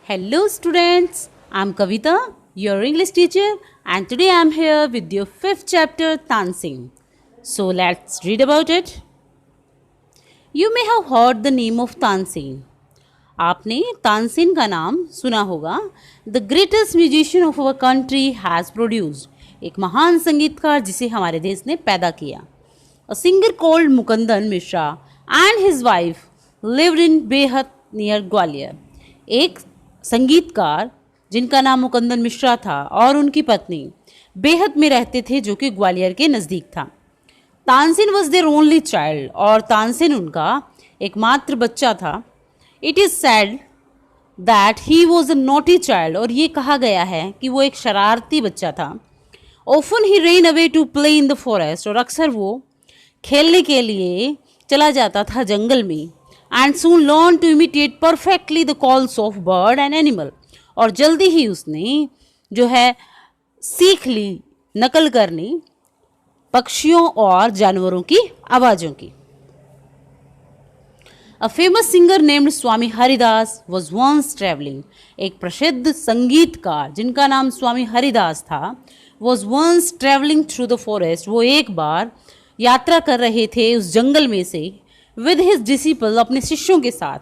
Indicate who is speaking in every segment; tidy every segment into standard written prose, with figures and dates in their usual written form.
Speaker 1: Hello students, I'm Kavita, your English teacher, and today I'm here with your fifth chapter Tansing. So let's read about it. You may have heard the name of Tansing. आपने तानसेन का नाम सुना होगा. The greatest musician of our country has produced, एक महान संगीतकार जिसे हमारे देश ने पैदा किया. A singer called Mukundan Mishra and his wife lived in बेहद नियर ग्वालियर. एक संगीतकार जिनका नाम मुकुंदन मिश्रा था और उनकी पत्नी बेहद में रहते थे जो कि ग्वालियर के नज़दीक था. Tansen was their only child, और तानसेन उनका एकमात्र बच्चा था. It is said that he was a naughty child, और ये कहा गया है कि वो एक शरारती बच्चा था. Often he ran away to play in the forest, और अक्सर वो खेलने के लिए चला जाता था जंगल में. And soon learn to imitate perfectly the calls of bird and animal, और जल्दी ही उसने जो है सीख ली नकल करनी पक्षियों और जानवरों की आवाज़ों की. A famous singer named Swami Haridas was once traveling. एक प्रसिद्ध संगीतकार जिनका नाम स्वामी हरिदास था was once traveling through the forest. वो एक बार यात्रा कर रहे थे उस जंगल में से with his disciple, अपने शिष्यों के साथ.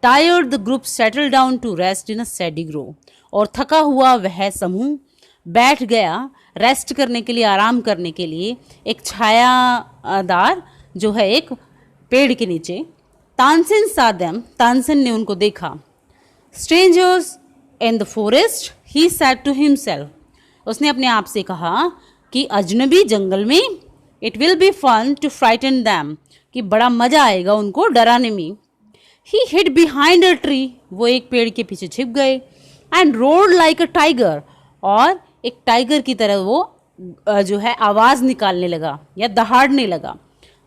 Speaker 1: Tired the group settled down to rest in a shady grove. और थका हुआ वह समूह बैठ गया रेस्ट करने के लिए, आराम करने के लिए एक छायादार जो है एक पेड़ के नीचे. तानसेन saw them, तानसेन ने उनको देखा. Strangers in the forest, he said to himself. उसने अपने आप से कहा कि अजनबी जंगल में it will be fun to frighten them, कि बड़ा मज़ा आएगा उनको डराने में. He hid behind a tree, वो एक पेड़ के पीछे छिप गए. And roared like a tiger, और एक टाइगर की तरह वो जो है आवाज़ निकालने लगा या दहाड़ने लगा.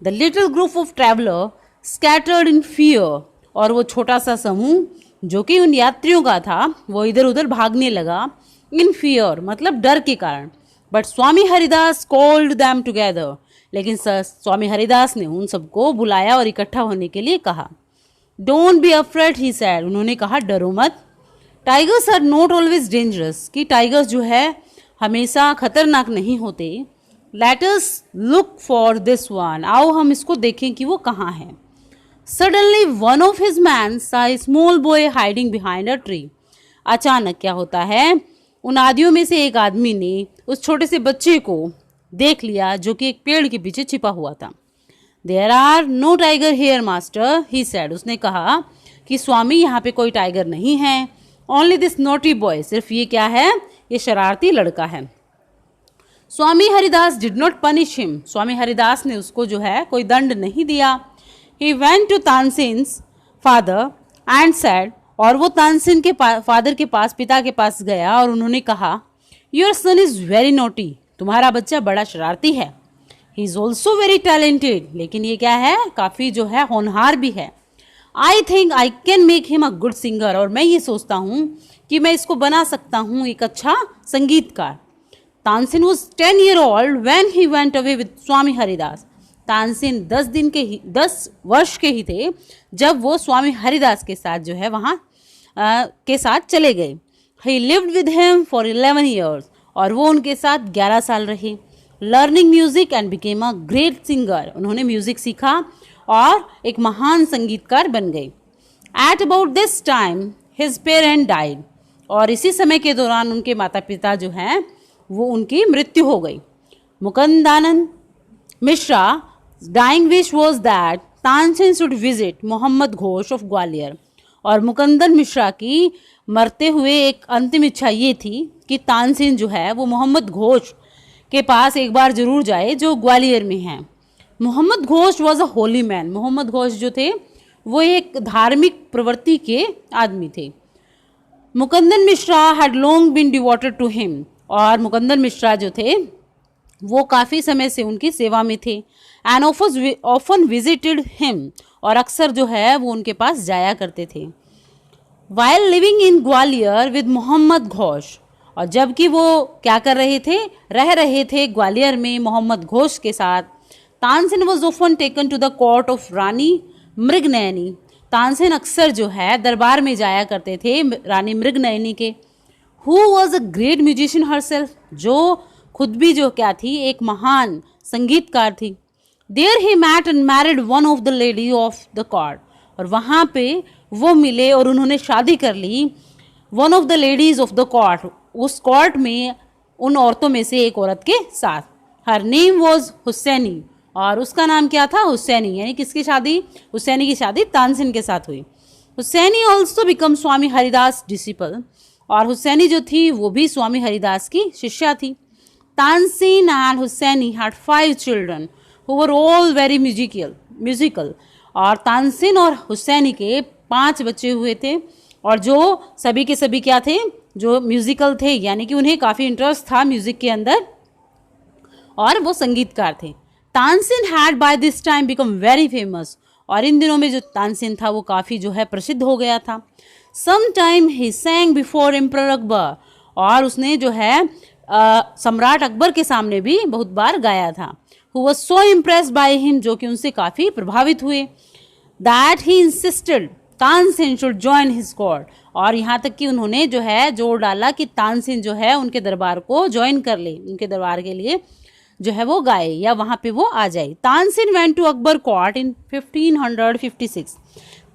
Speaker 1: The little group of traveler scattered in fear, और वो छोटा सा समूह जो कि उन यात्रियों का था वो इधर उधर भागने लगा. In fear मतलब डर के कारण. But Swami Haridas called them together, लेकिन स्वामी हरिदास ने उन सबको बुलाया और इकट्ठा होने के लिए कहा. Don't be afraid, he said. उन्होंने कहा डरो मत. Tigers are not always dangerous, कि टाइगर्स जो है हमेशा खतरनाक नहीं होते. Let us look for this one. आओ हम इसको देखें कि वो कहाँ है. Suddenly one of his men saw a small boy hiding behind a tree. अचानक क्या होता है, उन आदियों में से एक आदमी ने उस छोटे से बच्चे को देख लिया जो कि एक पेड़ के पीछे छिपा हुआ था. There are no tiger here, master, he said. उसने कहा कि स्वामी यहाँ पे कोई टाइगर नहीं है. Only this naughty boy, सिर्फ ये क्या है, ये शरारती लड़का है. स्वामी Haridas did not punish him. स्वामी हरिदास ने उसको जो है कोई दंड नहीं दिया. He went to Tansen's father and said, और वो तानसेन के फादर के पास, पिता के पास गया और उन्होंने कहा, Your son is very naughty. तुम्हारा बच्चा बड़ा शरारती है. He is also very talented. लेकिन ये क्या है, काफ़ी जो है होनहार भी है. I think I can make him a good singer. और मैं ये सोचता हूँ कि मैं इसको बना सकता हूँ एक अच्छा संगीतकार. Tansen was 10 years old when he went away with स्वामी हरिदास. तानसेन 10 वर्ष के ही थे जब वो स्वामी हरिदास के साथ जो है वहाँ के साथ चले गए. He lived with him for 11 years. और वो उनके साथ 11 साल रहे. Learning music and became a great singer. उन्होंने म्यूजिक सीखा और एक महान संगीतकार बन गए. At about this time his parent died. और इसी समय के दौरान उनके माता पिता जो हैं वो उनकी मृत्यु हो गई. Mukundanand Mishra dying wish was that Tansen should visit Mohammad Ghosh of Gwalior. और मुकुंदन मिश्रा की मरते हुए एक अंतिम इच्छा ये थी कि तानसेन जो है वो मोहम्मद घोष के पास एक बार जरूर जाए जो ग्वालियर में हैं. Mohammad Ghosh was a holy man. Mohammad Ghosh जो थे वो एक धार्मिक प्रवृत्ति के आदमी थे. Mukundan Mishra had long been devoted to him. और मुकुंदन मिश्रा जो थे वो काफ़ी समय से उनकी सेवा में थे. And often visited him. और अक्सर जो है वो उनके पास जाया करते थे. While living in Gwalior with Mohammad Ghosh. और जबकि वो क्या कर रहे थे, रह रहे थे ग्वालियर में मोहम्मद घोष के साथ. Tansen was often taken to the court of Rani Mrignayani. Tansen अक्सर जो है दरबार में जाया करते थे रानी मृगनयनी के, who was a great musician herself, जो खुद भी जो क्या थी, एक महान संगीतकार थी। There he met and married one of the lady of the court, और वहाँ पे वो मिले और उन्होंने शादी कर ली one of the ladies of the court, उस कोर्ट में उन औरतों में से एक औरत के साथ। हर नेम वॉज हुसैनी, और उसका नाम क्या था, हुसैनी। यानी किसकी शादी, हुसैनी की शादी तानसेन के साथ हुई। हुसैनी ऑल्सो बिकम स्वामी हरिदास डिसिपल, और हुसैनी जो थी वो भी स्वामी हरिदास की शिष्या थी। Tansen and Hussaini had 5 children who were all very musical, और तानसेन और हुसैनी के 5 बच्चे हुए थे, और जो सभी के सभी क्या थे, जो म्यूजिकल थे, यानी कि उन्हें काफ़ी इंटरेस्ट था म्यूजिक के अंदर, और वो संगीतकार थे। Tansen had by this time become very famous, और इन दिनों में जो तानसेन था वो काफ़ी जो है प्रसिद्ध हो गया था। सम टाइम ही सैंग बिफोर एम्परर अकबर, और उसने जो है सम्राट अकबर के सामने भी बहुत बार गाया था। Who was so impressed by him, जो कि उनसे काफ़ी प्रभावित हुए। That he insisted Tansen should join his court, और यहाँ तक कि उन्होंने जो है जोर डाला कि तानसेन जो है उनके दरबार को ज्वाइन कर ले, उनके दरबार के लिए जो है वो गाए या वहाँ पे वो आ जाए। Tansen went to Akbar court in 1556,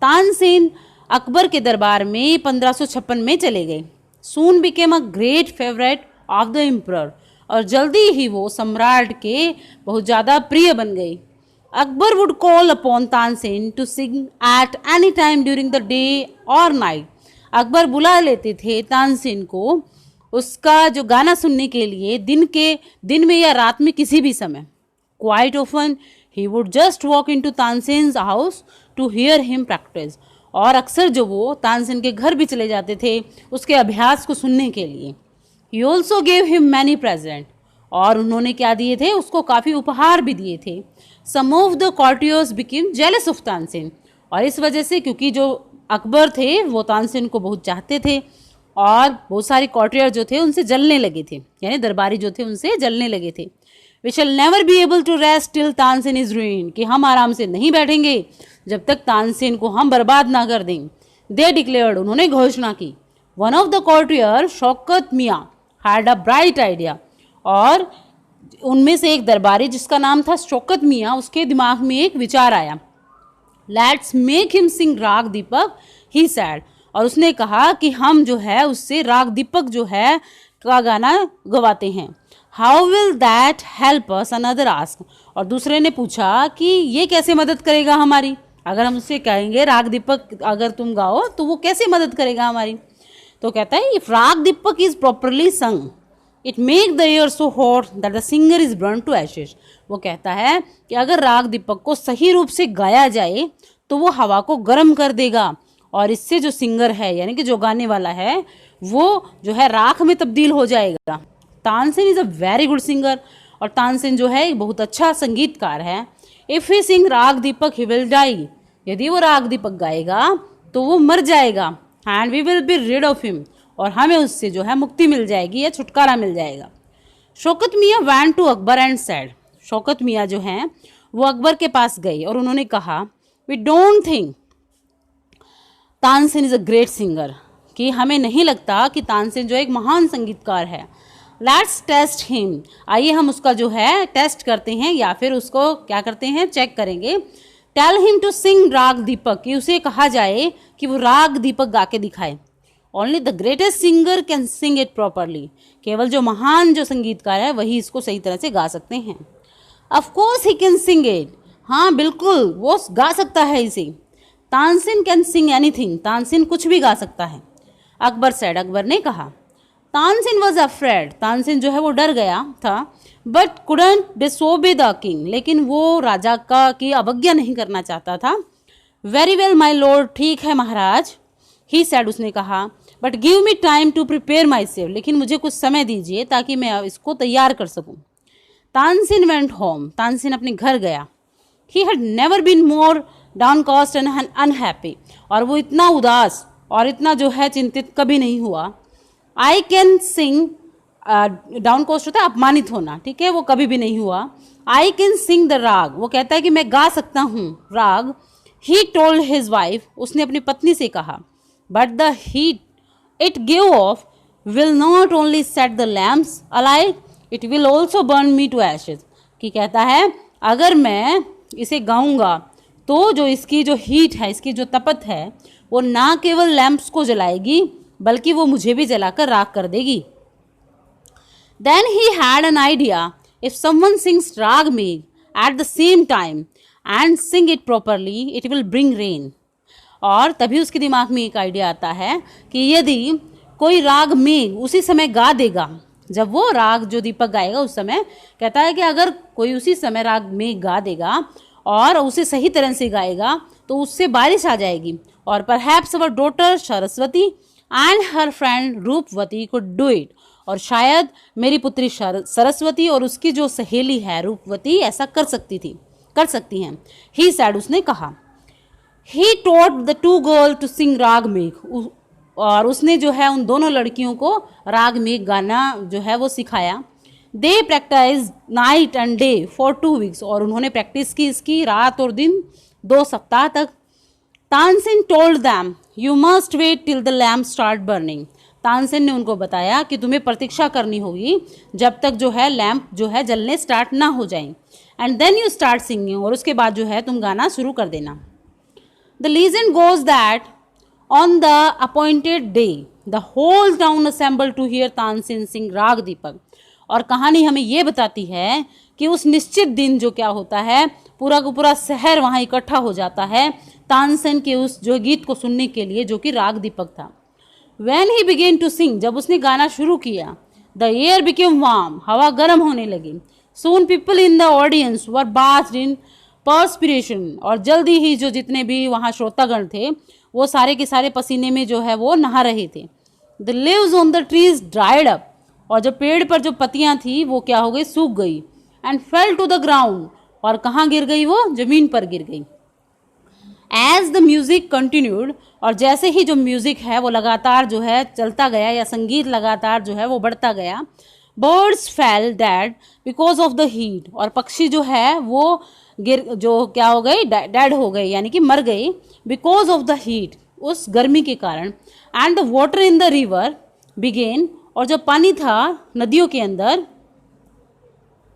Speaker 1: Tansen Akbar के दरबार में 1556 में चले गए। Soon became a great favourite of the emperor, और जल्दी ही वो सम्राट के बहुत ज़्यादा प्रिय बन गई। Akbar would call upon Tansen to sing at any time during the day और नाइट, अकबर बुला लेते थे तानसेन को उसका जो गाना सुनने के लिए दिन में या रात में किसी भी समय। Quite often he would just walk in to Tansen's house to hear him practice, और अक्सर जो वो तानसेन के घर भी चले जाते थे उसके अभ्यास को सुनने के लिए। He also gave him many present, और उन्होंने क्या दिए थे, उसको काफ़ी उपहार भी दिए थे। Some of the courtiers became jealous of Tansen, और इस वजह से क्योंकि जो अकबर थे वो तानसेन को बहुत चाहते थे, और बहुत सारे कॉर्टियर जो थे उनसे जलने लगे थे, यानी दरबारी जो थे उनसे जलने लगे थे। We shall never be able to rest till Tansen is ruined, कि हम आराम से नहीं बैठेंगे जब तक तानसेन को हम बर्बाद ना कर दें। दे डिक्लेयर्ड, उन्होंने घोषणा की। One of the courtier Shaukat मियाँ हैड अ ब्राइट आइडिया, और उनमें से एक दरबारी जिसका नाम था शौकत मियाँ, उसके दिमाग में एक विचार आया। Let's make him Singh raag Deepak, he sad, और उसने कहा कि हम जो है उससे राग दीपक जो है का गाना गवाते हैं। How will that help us, another ask, और दूसरे ने पूछा कि ये कैसे मदद करेगा हमारी, अगर हम उससे कहेंगे राग दीपक अगर तुम गाओ तो वो कैसे मदद करेगा हमारी। तो कहता है if raag Deepak is properly sung it make the air so hot that the singer is burn to ashes, वो कहता है कि अगर राग दीपक को सही रूप से गाया जाए तो वो हवा को गर्म कर देगा, और इससे जो सिंगर है यानी कि जो गाने वाला है वो जो है राख में तब्दील हो जाएगा। Tansen is a very good singer, और तानसेन जो है एक बहुत अच्छा संगीतकार है। If he Singh raag Deepak he will die, यदि वो राग दीपक गाएगा तो वो मर जाएगा। And we will be rid of him, और हमें उससे जो है मुक्ति मिल जाएगी या छुटकारा मिल जाएगा। Shaukat Miyan went to Akbar and said, Shaukat Miyan जो हैं वो अकबर के पास गई और उन्होंने कहा we don't think Tansen is a great singer, कि हमें नहीं लगता कि तानसेन जो एक महान संगीतकार है। लेट्स टेस्ट हिम, आइए हम उसका जो है टेस्ट करते हैं या फिर उसको क्या करते हैं चेक करेंगे। Tell him to sing raag दीपक, कि उसे कहा जाए कि वो राग दीपक गा के दिखाए। Only the greatest singer can sing it properly, केवल जो महान जो संगीतकार है वही इसको सही तरह से गा सकते हैं। Of course he can sing it, हाँ बिल्कुल वो गा सकता है इसे। Tansen can sing anything, Tansen कुछ भी गा सकता है। अकबर सेड, अकबर ने कहा। तानसेन वॉज अफ्रेड, तानसेन जो है वो डर गया था। But couldn't disobey the king, लेकिन वो राजा का की अवज्ञा नहीं करना चाहता था। वेरी वेल माई लॉर्ड, ठीक है महाराज, ही सेड, उसने कहा। But give me time to prepare myself, लेकिन मुझे कुछ समय दीजिए ताकि मैं इसको तैयार कर सकूं। तानसेन वेंट होम, तानसेन अपने घर गया। He had never been more downcast and unhappy, और वो इतना उदास और इतना जो है चिंतित कभी नहीं हुआ। आई कैन सिंग, डाउनकास्ट होता है अपमानित होना, ठीक है, वो कभी भी नहीं हुआ। आई कैन सिंग द राग, वो कहता है कि मैं गा सकता हूँ राग। ही टोल्ड हिज वाइफ, उसने अपनी पत्नी से कहा, but the heat it give off will not only set the lamps alight, it will also burn me to ashes. कि कहता है अगर मैं इसे गाऊंगा तो जो इसकी जो हीट है, इसकी जो तपत है, वो ना केवल लैंप्स को जलाएगी बल्कि वो मुझे भी जलाकर राख कर देगी। Then he had an idea, if someone sings Rag Megh at the same time and sing it properly, it will bring rain. और तभी उसके दिमाग में एक आइडिया आता है कि यदि कोई राग मेघ उसी समय गा देगा, जब वो राग जो दीपक गाएगा उस समय, कहता है कि अगर कोई उसी समय राग मेघ गा देगा और उसे सही तरह से गाएगा तो उससे बारिश आ जाएगी, और perhaps our daughter Saraswati and her friend Roopvati could do it, और शायद मेरी पुत्री सरस्वती और उसकी जो सहेली है रूपवती ऐसा कर सकती हैं। ही सैड, उसने कहा। He taught the two girl to sing राग मेघ, और उसने जो है उन दोनों लड़कियों को राग मेघ गाना जो है वो सिखाया। They practice night and day for 2 weeks, और उन्होंने प्रैक्टिस की इसकी रात और दिन 2 सप्ताह तक। Tansen told them you must wait till the lamp start burning, Tansen ने उनको बताया कि तुम्हें प्रतीक्षा करनी होगी जब तक जो है लैम्प जो है जलने स्टार्ट ना हो जाए, and then you start singing, और उसके बाद जो है तुम गाना शुरू कर देना। The legend goes that on the appointed day the whole town assemble to hear Tansen sing raag Deepak, और कहानी हमें ये बताती है कि उस निश्चित दिन जो क्या होता है, पूरा का पूरा शहर वहाँ इकट्ठा हो जाता है तानसेन के उस जो गीत को सुनने के लिए जो कि राग दीपक था। When he began to sing, जब उसने गाना शुरू किया, the air became warm, हवा गर्म होने लगी। Soon people in the audience were bathed in perspiration, और जल्दी ही जो जितने भी वहाँ श्रोतागण थे वो सारे के सारे पसीने में जो है वो नहा रहे थे। The leaves on the trees dried up, और जो पेड़ पर जो पत्तियाँ थी वो क्या हो गई, सूख गई। And fell to the ground, और कहाँ गिर गई, वो जमीन पर गिर गई। एज द म्यूजिक कंटिन्यूड, और जैसे ही जो म्यूजिक है वो लगातार जो है चलता गया, या संगीत लगातार जो है वो बढ़ता गया। Birds fail dead because of the heat, और पक्षी जो है वो जो क्या हो गई, डेड हो गए, यानी कि मर गई, बिकॉज ऑफ द हीट, उस गर्मी के कारण। And the water in the river began, और जो पानी था नदियों के अंदर,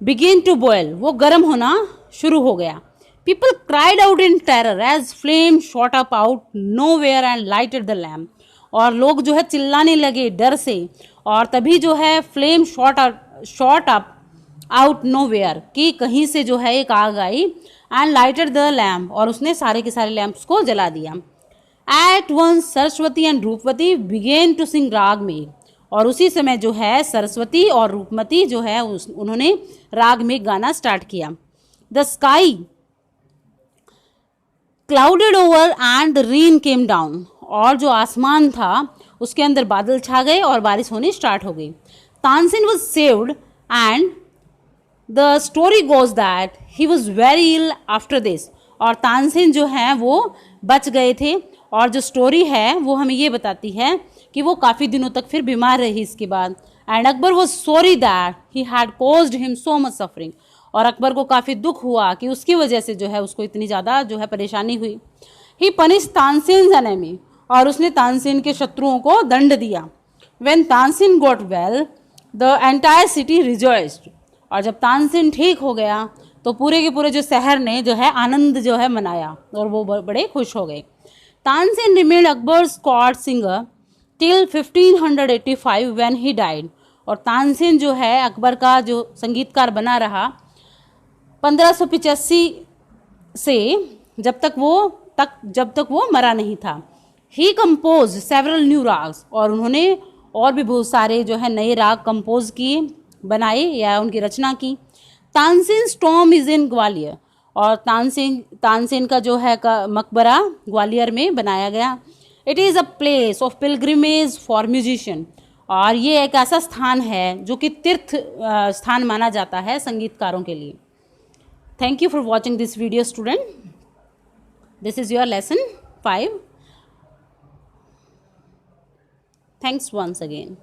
Speaker 1: बिगेन टू बॉयल, वो गर्म होना शुरू हो गया। People cried out in terror as flame shot up out nowhere and lighted the lamp, और लोग जो है चिल्लाने लगे डर से, और तभी जो है flame shot up out nowhere, कि कहीं से जो है एक आग आई, एंड लाइटेड द लैम्प, और उसने सारे के सारे लैंप्स को जला दिया। At once Saraswati and Roopvati began to sing राग मेघ, और उसी समय जो है सरस्वती और रूपमती जो है उन्होंने राग मेघ गाना स्टार्ट किया। The sky clouded over and the rain came down, और जो आसमान था उसके अंदर बादल छा गए और बारिश होनी स्टार्ट हो गई। Tansen was saved and the story goes that he was very ill after this, और तानसेन जो है वो बच गए थे, और जो स्टोरी है वो हमें ये बताती है कि वो काफ़ी दिनों तक फिर बीमार रही इसके बाद। And Akbar was sorry that he had caused him so much suffering, और अकबर को काफ़ी दुख हुआ कि उसकी वजह से जो है उसको इतनी ज़्यादा जो है परेशानी हुई। ही पनिश तानसेन एनेमी, और उसने तानसेन के शत्रुओं को दंड दिया। When Tansen got well the entire city rejoiced, और जब तानसेन ठीक हो गया तो पूरे के पूरे जो शहर ने जो है आनंद जो है मनाया, और वो बड़े खुश हो गए। Tansen remained Akbar's court singer till 1585 when he died, और तानसेन जो है अकबर का जो संगीतकार बना रहा 1585 से जब तक वो मरा नहीं था। ही कंपोज सेवरल न्यू राग्स, और उन्होंने और भी बहुत सारे जो है नए राग कंपोज किए, बनाए या उनकी रचना की। Tansen Tom is in Gwalior, और तानसेन का जो है मकबरा ग्वालियर में बनाया गया। It is a place of pilgrimage for musician, और ये एक ऐसा स्थान है जो कि तीर्थ स्थान माना जाता है संगीतकारों के लिए। Thank you for watching this video, student. This is your lesson 5. Thanks once again.